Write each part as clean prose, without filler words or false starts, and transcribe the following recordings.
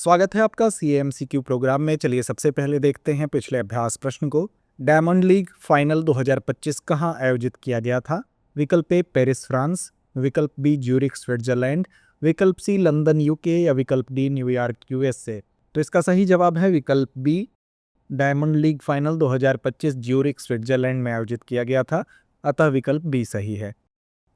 स्वागत है आपका सीएमसीक्यू प्रोग्राम में। चलिए सबसे पहले देखते हैं पिछले अभ्यास प्रश्न को। डायमंड लीग फाइनल 2025 कहाँ आयोजित किया गया था? विकल्प ए पेरिस फ्रांस, विकल्प बी ज्यूरिख स्विट्जरलैंड, विकल्प सी लंदन यूके या विकल्प डी न्यूयॉर्क यूएसए। तो इसका सही जवाब है विकल्प B. Diamond league final 2025 Zurich Switzerland में आयोजित किया गया था, अतः विकल्प बी सही है।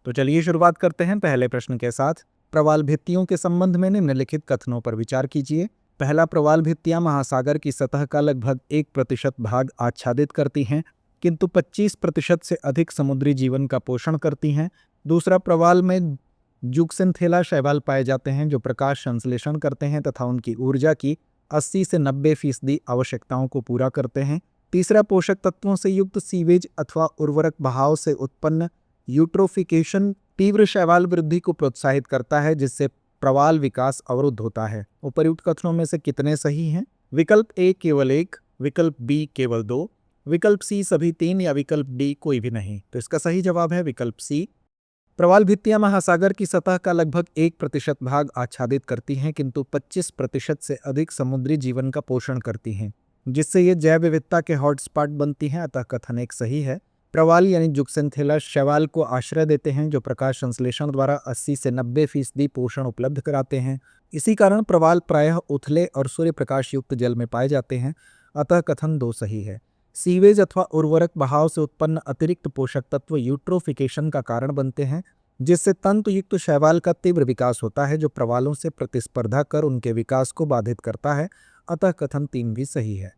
तो चलिए शुरुआत करते हैं पहले प्रश्न के साथ। प्रवाल भित्तियों के संबंध में निम्नलिखित कथनों पर विचार कीजिए। पहला, प्रवाल भित्तियां महासागर की सतह का लगभग 1% भाग आच्छादित करती हैं, किंतु 25% से अधिक समुद्री जीवन का पोषण करती हैं। दूसरा, प्रवाल में जुक्सेंथेला शैवाल पाए जाते हैं जो प्रकाश संश्लेषण करते हैं तथा उनकी ऊर्जा की 80 से 90% आवश्यकताओं को पूरा करते हैं। तीसरा, पोषक तत्वों से युक्त सीवेज अथवा उर्वरक बहाव से उत्पन्न यूट्रोफिकेशन तीव्र शैवाल वृद्धि को प्रोत्साहित करता है, जिससे प्रवाल विकास अवरुद्ध होता है। उपर्युक्त कथनों में से कितने सही हैं? विकल्प ए केवल 1, विकल्प बी केवल 2, विकल्प सी सभी 3 या विकल्प डी कोई भी नहीं। तो इसका सही जवाब है विकल्प सी। प्रवाल भित्तियां महासागर की सतह का लगभग 1% भाग आच्छादित करती हैं, किंतु 25% से अधिक समुद्री जीवन का पोषण करती हैं, जिससे ये जैव विविधता के हॉटस्पॉट बनती हैं, अतः कथन एक सही है। प्रवाल यानी जुक्सेंथेला शैवाल को आश्रय देते हैं जो प्रकाश संश्लेषण द्वारा 80 से 90% पोषण उपलब्ध कराते हैं। इसी कारण प्रवाल प्रायः उथले और सूर्य प्रकाश युक्त जल में पाए जाते हैं, अतः कथन 2 सही है। सीवेज अथवा उर्वरक बहाव से उत्पन्न अतिरिक्त पोषक तत्व यूट्रोफिकेशन का कारण बनते हैं, जिससे तंतुयुक्त शैवाल का तीव्र विकास होता है जो प्रवालों से प्रतिस्पर्धा कर उनके विकास को बाधित करता है, अतः कथन 3 भी सही है।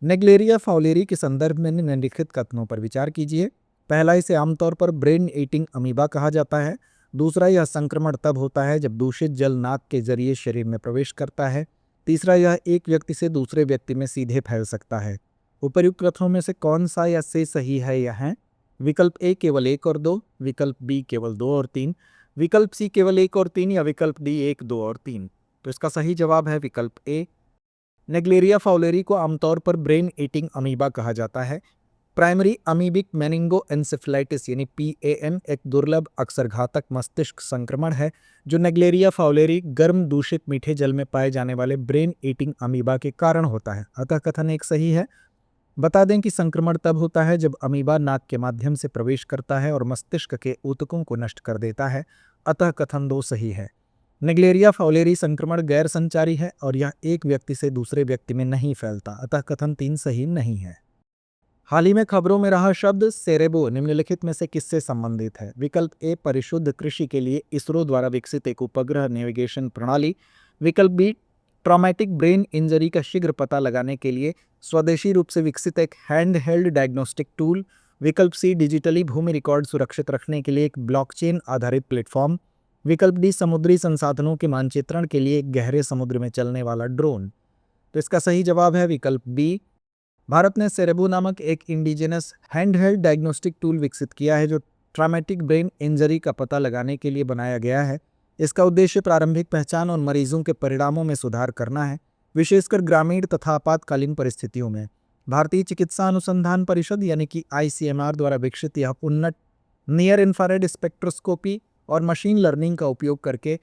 नेग्लेरिया फाउलेरी के संदर्भ में निम्नलिखित कथनों पर विचार कीजिए। पहला, इसे आमतौर पर ब्रेन ईटिंग अमीबा कहा जाता है। दूसरा, यह संक्रमण तब होता है जब दूषित जल नाक के जरिए शरीर में प्रवेश करता है। तीसरा, यह एक व्यक्ति से दूसरे व्यक्ति में सीधे फैल सकता है। उपर्युक्त कथनों में से कौन सा या से सही है या है? विकल्प ए केवल 1 और 2, विकल्प बी केवल 2 और 3, विकल्प सी केवल 1 और 3 या विकल्प डी 1, 2 और 3। तो इसका सही जवाब है विकल्प ए। नेग्लेरिया फाउलेरी को आमतौर पर ब्रेन ईटिंग अमीबा कहा जाता है। प्राइमरी अमीबिक मेनिंगोएन्सेफेलाइटिस यानी PAM एक दुर्लभ अक्सर घातक मस्तिष्क संक्रमण है जो नेग्लेरिया फाउलेरी गर्म दूषित मीठे जल में पाए जाने वाले ब्रेन ईटिंग अमीबा के कारण होता है, अतः कथन एक सही है। बता दें कि संक्रमण तब होता है जब अमीबा नाक के माध्यम से प्रवेश करता है और मस्तिष्क के ऊतकों को नष्ट कर देता है, अतः कथन 2 सही है। नेग्लेरिया फाउलेरी संक्रमण गैर संचारी है और यह एक व्यक्ति से दूसरे व्यक्ति में नहीं फैलता, अतः कथन 3 सही नहीं है। हाल ही में खबरों में रहा शब्द सेरेबो निम्नलिखित में से किससे संबंधित है? विकल्प ए परिशुद्ध कृषि के लिए इसरो द्वारा विकसित एक उपग्रह नेविगेशन प्रणाली, विकल्प बी ट्रॉमेटिक ब्रेन इंजरी का शीघ्र पता लगाने के लिए स्वदेशी रूप से विकसित एक हैंड हेल्ड डायग्नोस्टिक टूल, विकल्प सी डिजिटली भूमि रिकॉर्ड सुरक्षित रखने के लिए एक ब्लॉकचेन आधारित प्लेटफॉर्म, विकल्प डी समुद्री संसाधनों के मानचित्रण के लिए एक गहरे समुद्र में चलने वाला ड्रोन। तो इसका सही जवाब है विकल्प बी। भारत ने सेरेबो नामक एक इंडिजिनस हैंडहेल्ड डायग्नोस्टिक टूल विकसित किया है जो ट्रॉमेटिक ब्रेन इंजरी का पता लगाने के लिए बनाया गया है। इसका उद्देश्य प्रारंभिक पहचान और मरीजों के परिणामों में सुधार करना है, विशेषकर ग्रामीण तथा आपातकालीन परिस्थितियों में। भारतीय चिकित्सा अनुसंधान परिषद यानी कि ICMR द्वारा विकसित यह उन्नत नियर इंफ्रारेड स्पेक्ट्रोस्कोपी और मशीन लर्निंग का उपयोग करके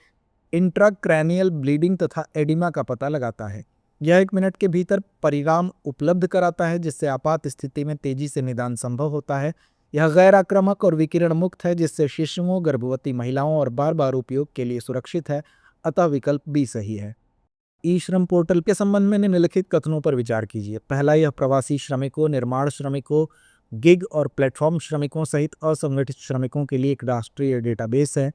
इंट्राक्रैनियल ब्लीडिंग तथा एडिमा का पता लगाता है। यह 1 मिनट के भीतर परिणाम उपलब्ध कराता है, जिससे आपात स्थिति में तेजी से निदान संभव होता है। यह गैर आक्रामक और विकिरण मुक्त है, जिससे शिशुओं, गर्भवती महिलाओं और बार बार उपयोग के लिए सुरक्षित है, अतः विकल्प बी सही है। ई श्रम पोर्टल के संबंध में निम्नलिखित कथनों पर विचार कीजिए। पहला, यह प्रवासी श्रमिकों, निर्माण श्रमिकों, गिग और प्लेटफॉर्म श्रमिकों सहित असंगठित श्रमिकों के लिए एक राष्ट्रीय डेटाबेस है।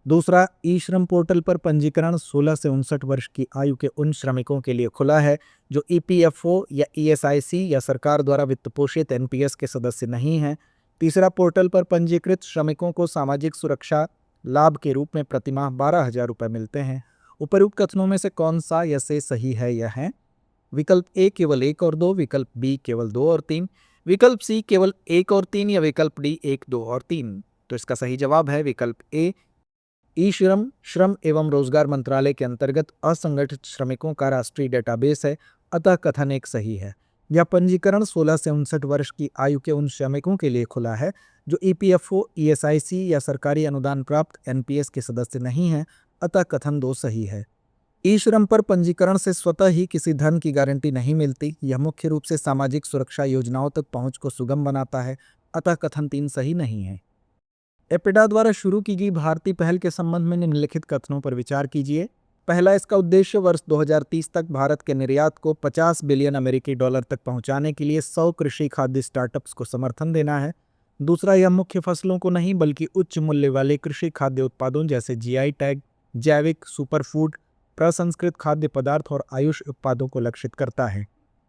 दूसरा, ई श्रम पोर्टल पर पंजीकरण 16 से 59 वर्ष की आयु के उन श्रमिकों के लिए खुला है जो EPFO या ESIC या सरकार द्वारा वित्त पोषित NPS के सदस्य नहीं हैं। तीसरा, पोर्टल पर पंजीकृत श्रमिकों को सामाजिक सुरक्षा लाभ के रूप में प्रतिमाह 12,000 रुपये मिलते हैं। उपर्युक्त कथनों में से कौन सा या से सही है या है? विकल्प ए केवल 1 और 2, विकल्प बी केवल 2 और 3, विकल्प सी केवल 1 और 3 या विकल्प डी 1, 2 और 3। तो इसका सही जवाब है विकल्प ए। ई श्रम श्रम एवं रोजगार मंत्रालय के अंतर्गत असंगठित श्रमिकों का राष्ट्रीय डेटाबेस है, अतः कथन एक सही है। यह पंजीकरण 16 से 59 वर्ष की आयु के उन श्रमिकों के लिए खुला है जो EPFO, ESIC या सरकारी अनुदान प्राप्त NPS के सदस्य नहीं हैं, अतः कथन 2 सही है। ई श्रम पर पंजीकरण से स्वतः ही किसी धन की गारंटी नहीं मिलती। यह मुख्य रूप से सामाजिक सुरक्षा योजनाओं तक पहुंच को सुगम बनाता है। अतः कथन 3 सही नहीं है। एपिडा द्वारा शुरू की गई भारतीय पहल के संबंध में निम्नलिखित कथनों पर विचार कीजिए। पहला, इसका उद्देश्य वर्ष 2030 तक भारत के निर्यात को 50 बिलियन अमेरिकी डॉलर तक पहुंचाने के लिए 100 कृषि खाद्य स्टार्टअप्स को समर्थन देना है। दूसरा, यह मुख्य फसलों को नहीं बल्कि उच्च मूल्य वाले कृषि खाद्य उत्पादों जैसे जीआई टैग, जैविक, सुपरफूड, प्रसंस्कृत खाद्य पदार्थ और आयुष उत्पादों को लक्षित करता है।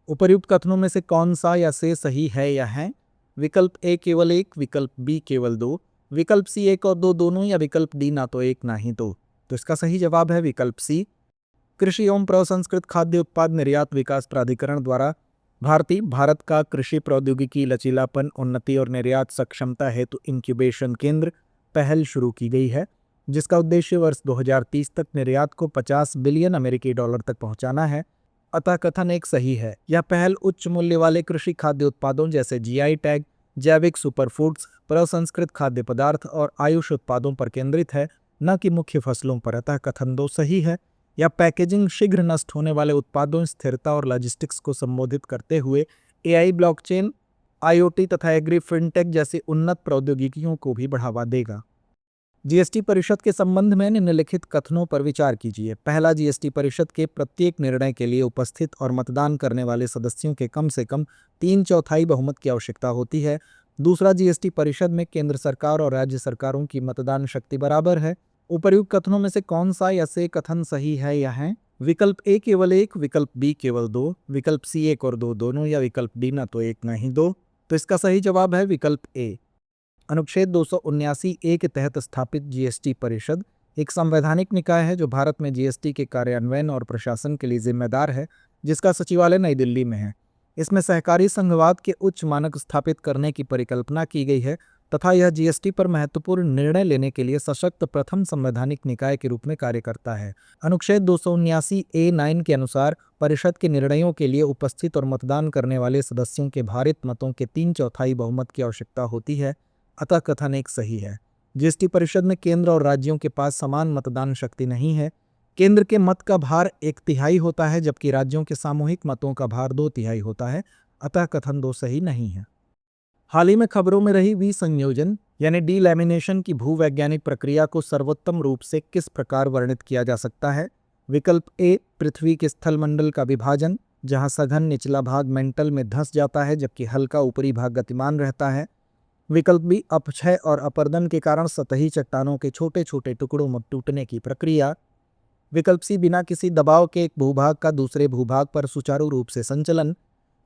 उपर्युक्त कथनों में से कौन सा या से सही है या है? विकल्प ए केवल 1, विकल्प बी केवल 2, विकल्प सी 1 और 2 दोनों, या विकल्प डी ना तो 1 ना ही 2। तो इसका सही जवाब है विकल्प सी। कृषि एवं प्रसंस्कृत खाद्य उत्पाद निर्यात विकास प्राधिकरण द्वारा भारत का कृषि प्रौद्योगिकी, लचीलापन, उन्नति और निर्यात सक्षमता हेतु इंक्यूबेशन केंद्र पहल शुरू की गई है, जिसका उद्देश्य वर्ष 2030 तक निर्यात को 50 बिलियन अमेरिकी डॉलर तक पहुंचाना है। अतः कथन 1 सही है। यह पहल उच्च मूल्य वाले कृषि खाद्य उत्पादों जैसे जीआई टैग, जैविक, सुपरफूड्स, प्रसंस्कृत खाद्य पदार्थ और आयुष उत्पादों पर केंद्रित है, न कि मुख्य फसलों पर। अतः कथन 2 सही है। यह पैकेजिंग, शीघ्र नष्ट होने वाले उत्पादों, स्थिरता और लॉजिस्टिक्स को संबोधित करते हुए एआई, ब्लॉकचेन, आईओटी तथा एग्री फिनटेक जैसी उन्नत प्रौद्योगिकियों को भी बढ़ावा देगा। जीएसटी परिषद के संबंध में निम्नलिखित कथनों पर विचार कीजिए। पहला, जीएसटी परिषद के प्रत्येक निर्णय के लिए उपस्थित और मतदान करने वाले सदस्यों के कम से कम 3/4 बहुमत की आवश्यकता होती है। दूसरा, जीएसटी परिषद में केंद्र सरकार और राज्य सरकारों की मतदान शक्ति बराबर है। उपर्युक्त कथनों में से कौन सा या से कथन सही है या है? विकल्प ए केवल 1, विकल्प बी केवल 2, विकल्प सी 1 और 2 दोनों, या विकल्प डी ना तो 1 ना ही 2। तो इसका सही जवाब है विकल्प ए। अनुच्छेद 279 के तहत स्थापित जीएसटी परिषद एक संवैधानिक निकाय है जो भारत में जीएसटी के कार्यान्वयन और प्रशासन के लिए जिम्मेदार है, जिसका सचिवालय नई दिल्ली में है। इसमें सहकारी संघवाद के उच्च मानक स्थापित करने की परिकल्पना की गई है तथा यह जीएसटी पर महत्वपूर्ण निर्णय लेने के लिए सशक्त प्रथम संवैधानिक निकाय के रूप में कार्य करता है। अनुच्छेद 279A(9) के अनुसार परिषद के निर्णयों के लिए उपस्थित और मतदान करने वाले सदस्यों के भारित मतों के 3/4 बहुमत की आवश्यकता होती है। अतः कथन 1 सही है। जीएसटी परिषद में केंद्र और राज्यों के पास समान मतदान शक्ति नहीं है। केंद्र के मत का भार 1/3 होता है, जबकि राज्यों के सामूहिक मतों का भार 2/3 होता है। अतः कथन 2 सही नहीं है। हाल ही में खबरों में रही विसंयोजन यानी डीलैमिनेशन की भूवैज्ञानिक प्रक्रिया को सर्वोत्तम रूप से किस प्रकार वर्णित किया जा सकता है? विकल्प ए, पृथ्वी के स्थल मंडल का विभाजन, जहां सघन निचला भाग मेंटल में धंस जाता है जबकि हल्का ऊपरी भाग गतिमान रहता है। विकल्प बी, अपक्षय और अपर्दन के कारण सतही चट्टानों के छोटे छोटे टुकड़ों में टूटने की प्रक्रिया। विकल्प सी, बिना किसी दबाव के एक भूभाग का दूसरे भूभाग पर सुचारू रूप से संचलन।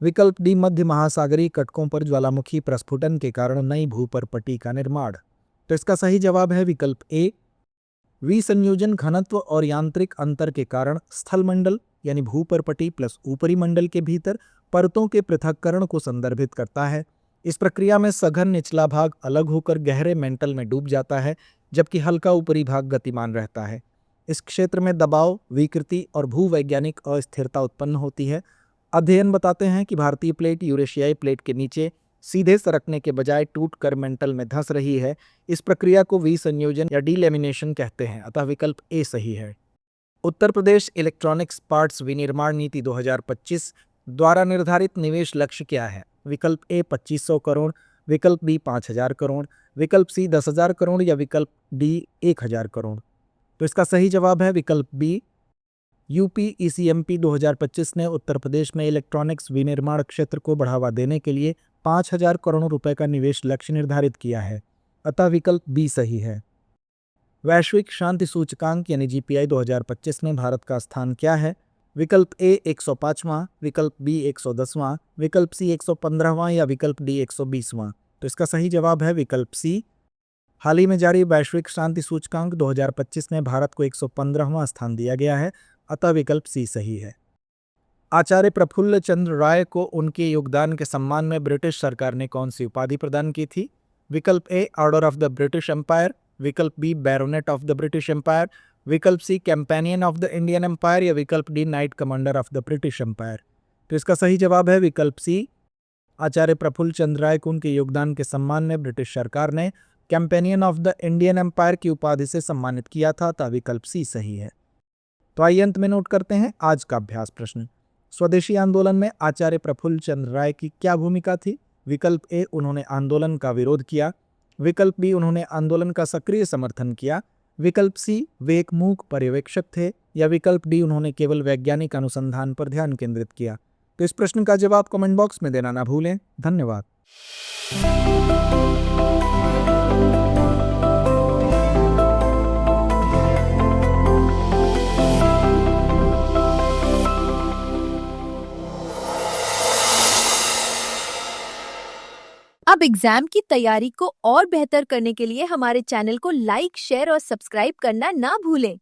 विकल्प डी, मध्य महासागरीय कटकों पर ज्वालामुखी प्रस्फुटन के कारण नई भूपर्पटी का निर्माण। तो इसका सही जवाब है विकल्प ए। विसंयोजन घनत्व और यांत्रिक अंतर के कारण स्थलमंडल यानी भूपर्पटी प्लस ऊपरी मंडल के भीतर परतों के पृथक्करण को संदर्भित करता है। इस प्रक्रिया में सघन निचला भाग अलग होकर गहरे मेंटल में डूब जाता है, जबकि हल्का ऊपरी भाग गतिमान रहता है। इस क्षेत्र में दबाव, विकृति और भूवैज्ञानिक अस्थिरता उत्पन्न होती है। अध्ययन बताते हैं कि भारतीय प्लेट यूरेशियाई प्लेट के नीचे सीधे सरकने के बजाय टूटकर मेंटल में धंस रही है। इस प्रक्रिया को विसंयोजन या डीलैमिनेशन कहते हैं। अतः विकल्प ए सही है। उत्तर प्रदेश इलेक्ट्रॉनिक्स पार्ट्स विनिर्माण नीति 2025 द्वारा निर्धारित निवेश लक्ष्य क्या है? विकल्प ए 2500 करोड़, विकल्प बी 5000 करोड़, विकल्प सी 10,000 करोड़, या विकल्प डी 1000 करोड़। तो इसका सही जवाब है विकल्प बी। यूपी ईसीएमपी 2025 ने उत्तर प्रदेश में इलेक्ट्रॉनिक्स विनिर्माण क्षेत्र को बढ़ावा देने के लिए 5000 करोड़ रुपए का निवेश लक्ष्य निर्धारित किया है। अतः विकल्प बी सही है। वैश्विक शांति सूचकांक यानी जीपीआई 2025 में भारत का स्थान क्या है? विकल्प ए 105वां, विकल्प बी 110वां, विकल्प सी 115वां, या विकल्प डी 120वां। तो इसका सही जवाब है विकल्प सी। हाल ही में जारी वैश्विक शांति सूचकांक 2025 में भारत को 115वां स्थान दिया गया है। अतः विकल्प सी सही है। आचार्य प्रफुल्ल चंद्र राय को उनके योगदान के सम्मान में ब्रिटिश सरकार ने कौन सी उपाधि प्रदान की थी? विकल्प A order of the British Empire, विकल्प B baronet of the British Empire, विकल्प C companion of the Indian Empire, या विकल्प D knight commander of the British Empire. तो इसका सही जवाब है विकल्प सी। आचार्य प्रफुल्ल चंद्र राय को उनके योगदान के सम्मान में ब्रिटिश सरकार ने Companion of the Indian Empire की उपाधि से सम्मानित किया था। अतः विकल्प सी सही है। तो आइए अंत में नोट करते हैं आज का अभ्यास प्रश्न। स्वदेशी आंदोलन में आचार्य प्रफुल्ल चंद्र राय की क्या भूमिका थी? विकल्प ए, उन्होंने आंदोलन का विरोध किया। विकल्प बी, उन्होंने आंदोलन का सक्रिय समर्थन किया। विकल्प सी, वे एक मूक पर्यवेक्षक थे। या विकल्प डी, उन्होंने केवल वैज्ञानिक अनुसंधान पर ध्यान केंद्रित किया। तो इस प्रश्न का जवाब कमेंट बॉक्स में देना ना भूलें। धन्यवाद। अब एग्जाम की तैयारी को और बेहतर करने के लिए हमारे चैनल को लाइक, शेयर और सब्सक्राइब करना ना भूलें।